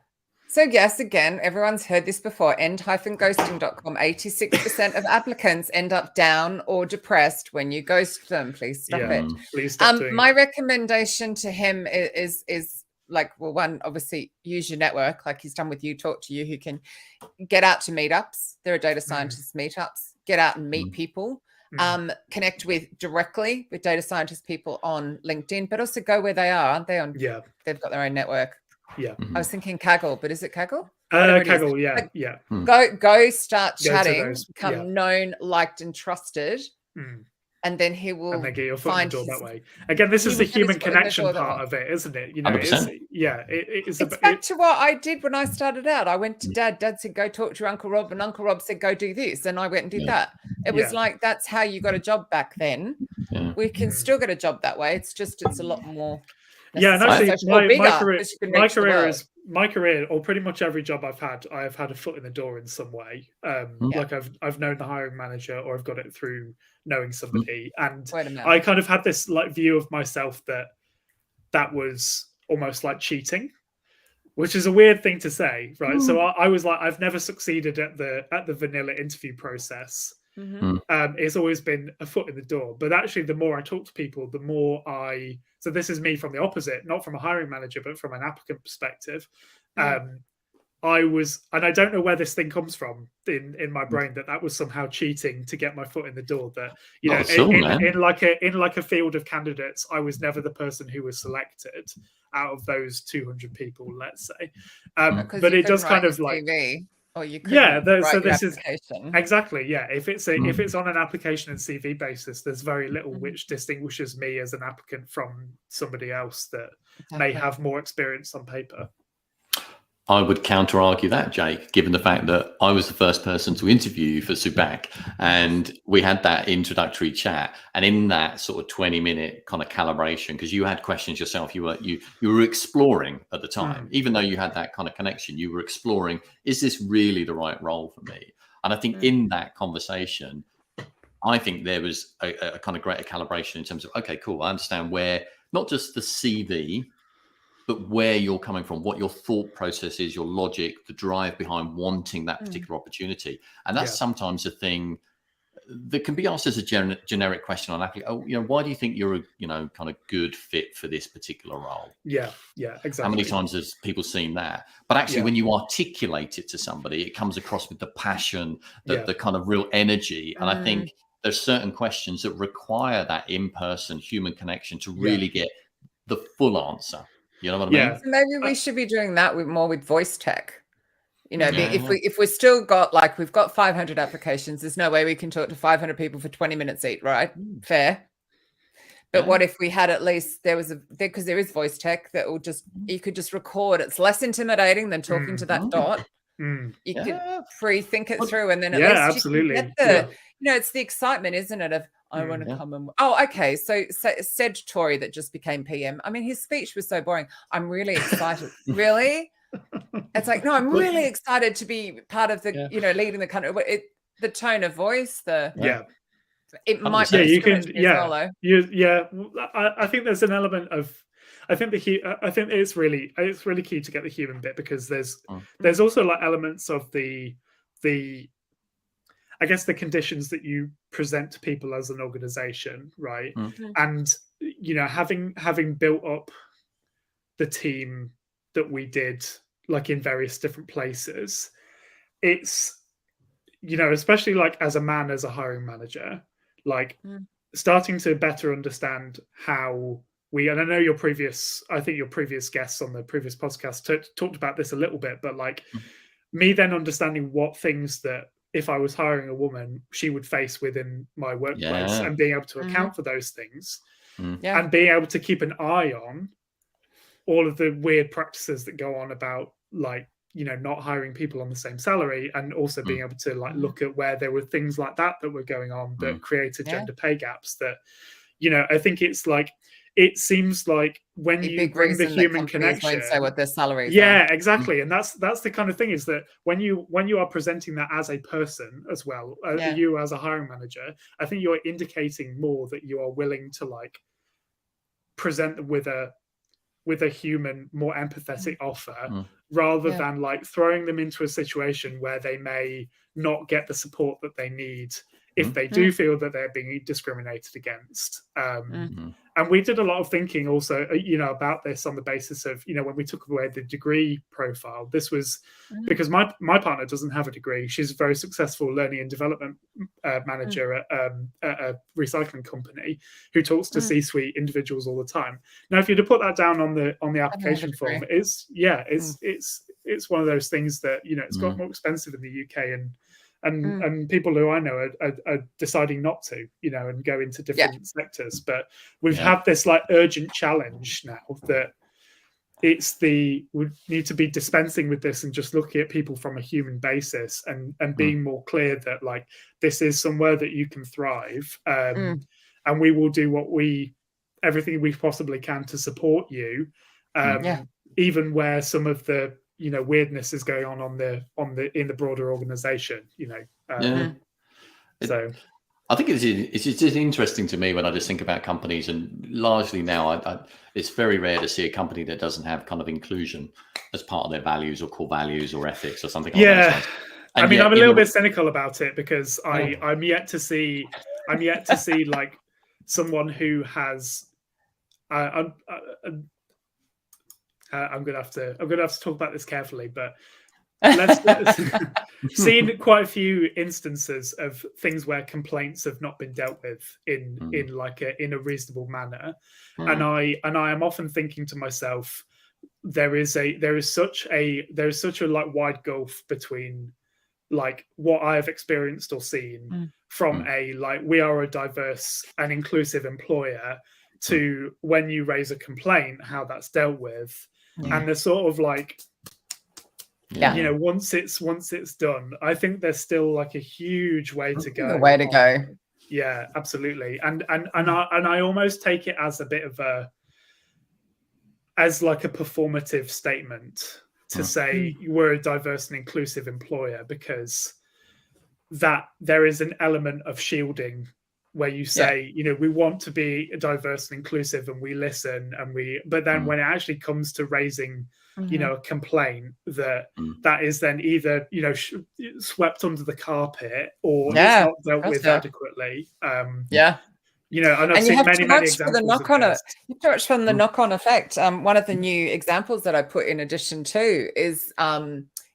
So yes, again, everyone's heard this before. end-ghosting.com, 86% of applicants end up down or depressed when you ghost them. Please stop it. Please stop doing my it. recommendation to him is like, well, one, obviously use your network like he's done with you, talk to you, who can get out to meetups. There are data scientist meetups. Get out and meet people. Connect directly with data scientist people on LinkedIn, but also go where they are, aren't they? They've got their own network. Yeah. I was thinking Kaggle, but is it Kaggle? Kaggle, yeah. Like, yeah. Go start chatting, become known, liked, and trusted. And then he will and then get your foot in the door that way. Again, this is the human connection part of it, isn't it? You know, it's back to what I did when I started out. I went to Dad. Dad said, "Go talk to your Uncle Rob," and Uncle Rob said, "Go do this," and I went and did that. It was like that's how you got a job back then. We can still get a job that way. It's a lot more. Yeah, and actually, my career, or pretty much every job I've had a foot in the door in some way. Like I've known the hiring manager, or I've got it through knowing somebody, and I kind of had this like view of myself that was almost like cheating, which is a weird thing to say, right? So I was like, I've never succeeded at the vanilla interview process. It's always been a foot in the door, but actually the more I talk to people, the more so this is me from the opposite, not from a hiring manager, but from an applicant perspective. I don't know where this thing comes from in my brain that was somehow cheating to get my foot in the door. That in like a field of candidates, I was never the person who was selected out of those 200 people, let's say. But it does kind of like CV, or you so this is exactly if it's on an application and CV basis, there's very little which distinguishes me as an applicant from somebody else that may have more experience on paper. I would counter argue that, Jake, given the fact that I was the first person to interview you for Subak, and we had that introductory chat, and in that sort of 20-minute kind of calibration, because you had questions yourself, you were exploring at the time, even though you had that kind of connection, you were exploring, is this really the right role for me? And I think in that conversation, I think there was a kind of greater calibration in terms of, okay, cool, I understand where not just the CV, but where you're coming from, what your thought process is, your logic, the drive behind wanting that particular opportunity. And that's sometimes a thing that can be asked as a generic question on application. Why do you think you're a kind of good fit for this particular role? Yeah, exactly. How many times has people seen that? But actually, when you articulate it to somebody, it comes across with the passion, the kind of real energy. And I think there's certain questions that require that in-person human connection to really get the full answer. You know what I mean? So maybe we should be doing that more with voice tech. If we've still got we've got 500 applications, there's no way we can talk to 500 people for 20 minutes each, right? Fair. But what if we had at least because there is voice tech that will you could just record. It's less intimidating than talking to that dot. You could pre-think it through, and then at least absolutely. You can get it's the excitement, isn't it? Of I want to come and okay. So said Tory that just became PM. I mean, his speech was so boring. I'm really excited. Really? It's like, no, I'm really excited to be part of the leading the country. The tone of voice, it might be you can I think there's an element of I think it's really key to get the human bit, because there's also like elements of the I guess the conditions that you present to people as an organization, right? And having built up the team that we did, like in various different places, it's, you know, especially like as a man, as a hiring manager, like starting to better understand how and I know I think your previous guests on the previous podcast talked about this a little bit, but like me then understanding what things that if I was hiring a woman, she would face within my workplace, and being able to account for those things, and being able to keep an eye on all of the weird practices that go on about, like, you know, not hiring people on the same salary, and also being able to like look at where there were things like that were going on that created gender pay gaps that, you know, I think it's like, it seems like when you bring the human connection, won't say what their salaries are. Exactly. And that's the kind of thing, is that when you are presenting that as a person as well, you as a hiring manager, I think you're indicating more that you are willing to like present them with a human, more empathetic offer, rather than like throwing them into a situation where they may not get the support that they need if they do feel that they're being discriminated against. And we did a lot of thinking also, you know, about this on the basis of, you know, when we took away the degree profile, this was because my partner doesn't have a degree. She's a very successful learning and development manager at a recycling company who talks to C-suite individuals all the time. Now, if you'd have put that down on the application form, it's one of those things that, you know, it's got more expensive in the UK, and people who I know are deciding not to, you know, and go into different sectors. But we've had this like urgent challenge now that we need to be dispensing with this and just looking at people from a human basis, and being more clear that like this is somewhere that you can thrive, and we will do everything we possibly can to support you, even where some of the, you know, weirdness is going on in the broader organization, you know. So I think it's just interesting to me when I just think about companies, and largely now it's very rare to see a company that doesn't have kind of inclusion as part of their values or core values or ethics or something like that. I mean, I'm a little bit cynical about it, because I'm yet to see like someone who has I'm gonna have to talk about this carefully, but let's seen quite a few instances of things where complaints have not been dealt with in a reasonable manner, and I am often thinking to myself, there is such a like wide gulf between like what I have experienced or seen from a like we are a diverse and inclusive employer to when you raise a complaint, how that's dealt with. And the sort of like, you know, once it's done, I think there's still like a huge way to go. Yeah, absolutely. And I almost take it as a bit of as like a performative statement to say we're a diverse and inclusive employer, because that there is an element of shielding where you say, you know, we want to be diverse and inclusive, and we listen, and but then when it actually comes to raising, you know, a complaint, that is then either, you know, swept under the carpet, or it's not dealt with adequately. You know, and I've seen many examples of this. You have to watch from the knock-on effect. One of the new examples that I put in addition to is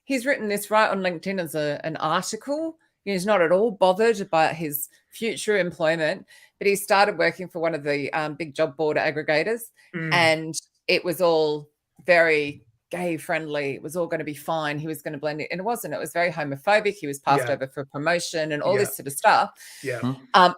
he's written this right on LinkedIn as an article. He's not at all bothered about his future employment, but he started working for one of the big job board aggregators, and it was all very gay friendly. It was all going to be fine. He was going to blend it, and it wasn't. It was very homophobic. He was passed over for promotion and all this sort of stuff.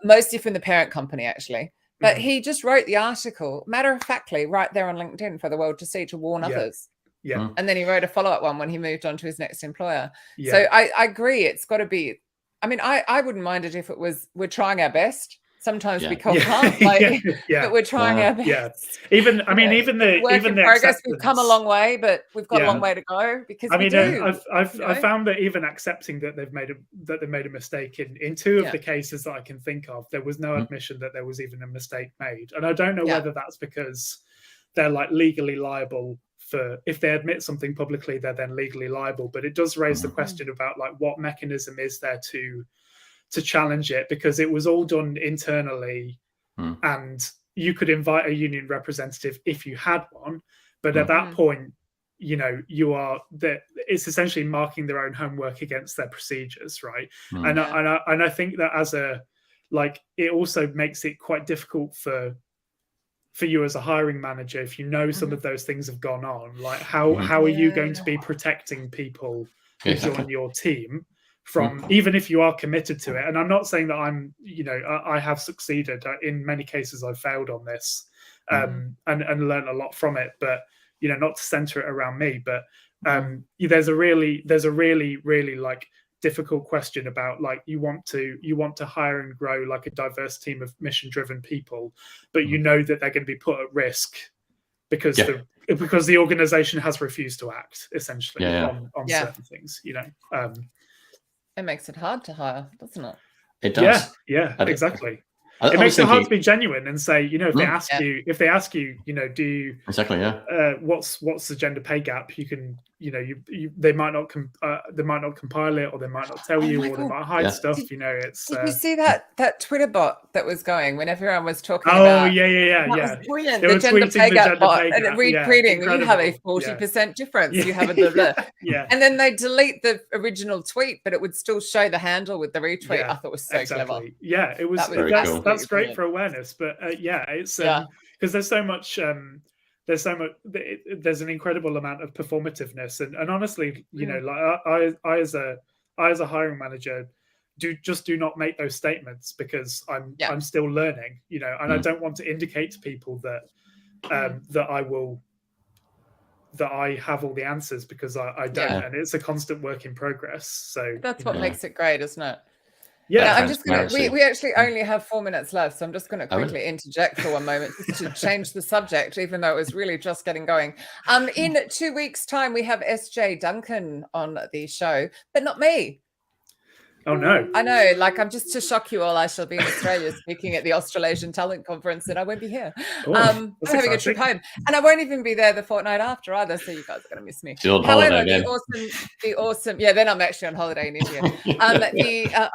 Mostly from the parent company, actually. But he just wrote the article, matter-of-factly, right there on LinkedIn for the world to see, to warn others. And then he wrote a follow-up one when he moved on to his next employer. So I agree. It's got to be. I mean, I wouldn't mind it if it was, we're trying our best. Sometimes we can't, but we're trying our best. Even the progress, we've come a long way, but we've got a long way to go, because I've found that even accepting that they've made a mistake in two of the cases that I can think of, there was no admission that there was even a mistake made. And I don't know whether that's because they're like legally liable for, if they admit something publicly, they're then legally liable. But it does raise the question about like what mechanism is there to challenge it, because it was all done internally, and you could invite a union representative if you had one, but at that point it's essentially marking their own homework against their procedures, right? And I think that it also makes it quite difficult for you as a hiring manager if you know some of those things have gone on. Like how are you going to be protecting people who join your team from, even if you are committed to it? And I'm not saying that I have succeeded. In many cases I've failed on this, and learned a lot from it, but not to center it around me, but there's a really difficult question about you want to hire and grow like a diverse team of mission-driven people, but that they're going to be put at risk because the organization has refused to act essentially on certain things. It makes it hard to hire, doesn't it? It does. Yeah, exactly. It makes it hard to be genuine and say, if they ask you, do you what's the gender pay gap? You can, they might not compile it, or they might not tell you, or they might hide stuff. Did you see that Twitter bot that was going when everyone was talking about? Yeah. Was brilliant. The gender pay gap bot, and retweeting. You have a 40% difference. You have a blah, blah. And then they delete the original tweet, but it would still show the handle with the retweet. I thought it was so clever. Yeah, it was. That's great for awareness, but it's because there's so much there's an incredible amount of performativeness, and honestly, I as a hiring manager do not make those statements because I'm still learning, and I don't want to indicate to people that I have all the answers, because I don't, and it's a constant work in progress. So that's what makes it great, isn't it? Yeah, I'm just going to. We actually only have 4 minutes left, so I'm just going to quickly interject for one moment just to change the subject, even though it was really just getting going. In 2 weeks' time, we have SJ Duncan on the show, but not me. Oh no! I know. I'm just to shock you all. I shall be in Australia speaking at the Australasian Talent Conference, and I won't be here. I'm having a trip home, and I won't even be there the fortnight after either. So you guys are going to miss me. However, the awesome. Yeah, then I'm actually on holiday in India. I'm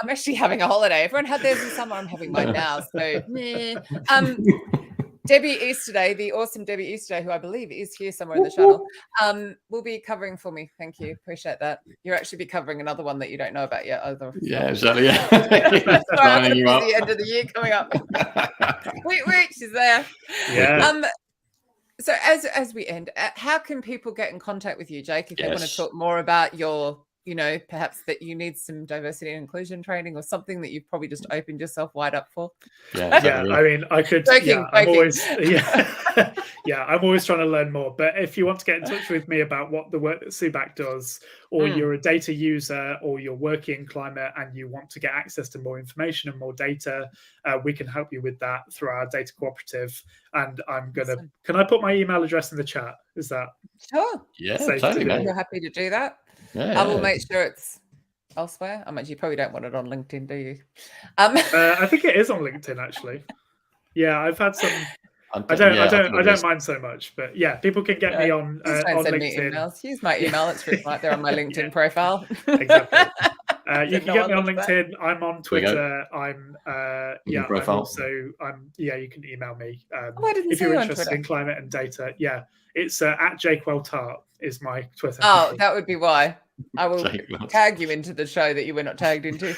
actually having a holiday. Everyone had theirs in summer. I'm having mine now. So, Debbie Easterday, the awesome Debbie Easterday, who I believe is here somewhere in the channel, will be covering for me. Thank you. Appreciate that. You'll actually be covering another one that you don't know about yet. Yeah, exactly. Yeah. Sorry, the end of the year coming up. Wait, she's there. Yeah. So as we end, how can people get in contact with you, Jake, if they want to talk more about your, perhaps that you need some diversity and inclusion training, or something that you've probably just opened yourself wide up for? Yeah. I mean, I could. Joking. I'm always. I'm always trying to learn more. But if you want to get in touch with me about what the work that Subak does, or you're a data user, or you're working in climate and you want to get access to more information and more data, we can help you with that through our Data Cooperative. And I'm gonna. Can I put my email address in the chat? Is that sure? Yeah, totally. You're happy to do that. Yeah. I will make sure it's elsewhere. You probably don't want it on LinkedIn, do you? I think it is on LinkedIn, actually. Yeah, I've had some. I don't mind so much, but yeah, people can get me on LinkedIn. Emails. Use my email; it's written right there on my LinkedIn profile. Exactly. You can get me on LinkedIn. I'm on Twitter. I'm you can email me if you're interested in climate and data. Yeah, it's at Jake Weltart is my Twitter. Oh, that would be why. I will tag you into the show that you were not tagged into.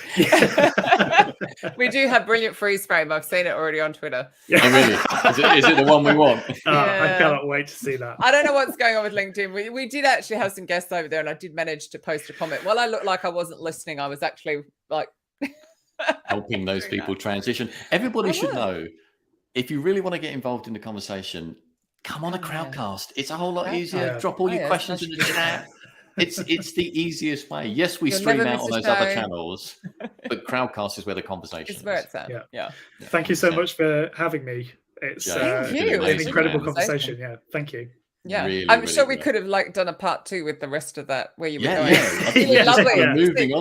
We do have brilliant freeze frame. I've seen it already on Twitter. Yeah. Oh, really? Is it the one we want? I cannot wait to see that. I don't know what's going on with LinkedIn. We did actually have some guests over there, and I did manage to post a comment. While I looked like I wasn't listening, I was actually helping those people transition. Everybody should know, if you really want to get involved in the conversation, come on a Crowdcast. It's a whole lot easier. Drop all your questions in the chat. It's the easiest way. Yes, we stream out on those other channels, but Crowdcast is where the conversation is. Where it's at. Yeah. Thank you so much for having me. It's an incredible conversation. Yeah, thank you. Yeah, really, I'm sure we could have done a part 2 with the rest of that where you were going.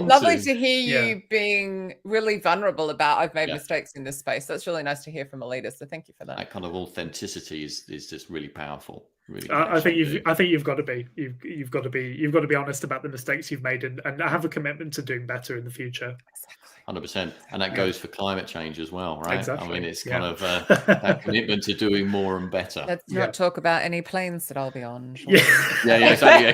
Lovely to hear you being really vulnerable about I've made mistakes in this space. That's really nice to hear from a leader. So thank you for that. That kind of authenticity is just really powerful. Really, I think you've got to be. You've got to be honest about the mistakes you've made and have a commitment to doing better in the future. Exactly. 100%. And that goes for climate change as well, right? Exactly. I mean, it's kind of that commitment to doing more and better. Let's not talk about any planes that I'll be on. Yeah, exactly.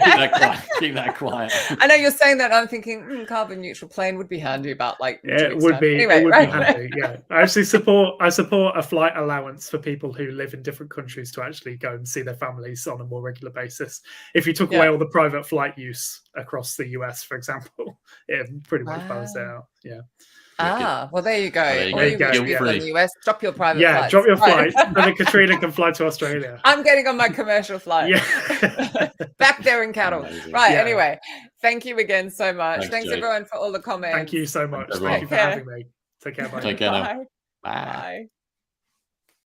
Keep that quiet. I know you're saying that. I'm thinking carbon neutral plane would be handy about like. It would be. Anyway, it would be handy. Yeah, I support a flight allowance for people who live in different countries to actually go and see their families on a more regular basis. If you took away all the private flight use across the US, for example, it pretty much balances it out. Yeah. Well, there you go. There you Or you go. live in the US, drop your private flights. Drop your flight. Then Katrina can fly to Australia. I'm getting on my commercial flight. Back there in cattle. Amazing. Right. Anyway, thank you again so much. Thanks Jake. everyone for all the comments. Thank you so much. Thanks, Thank you for having me. Take care. Bye. Take care now. Bye. Bye.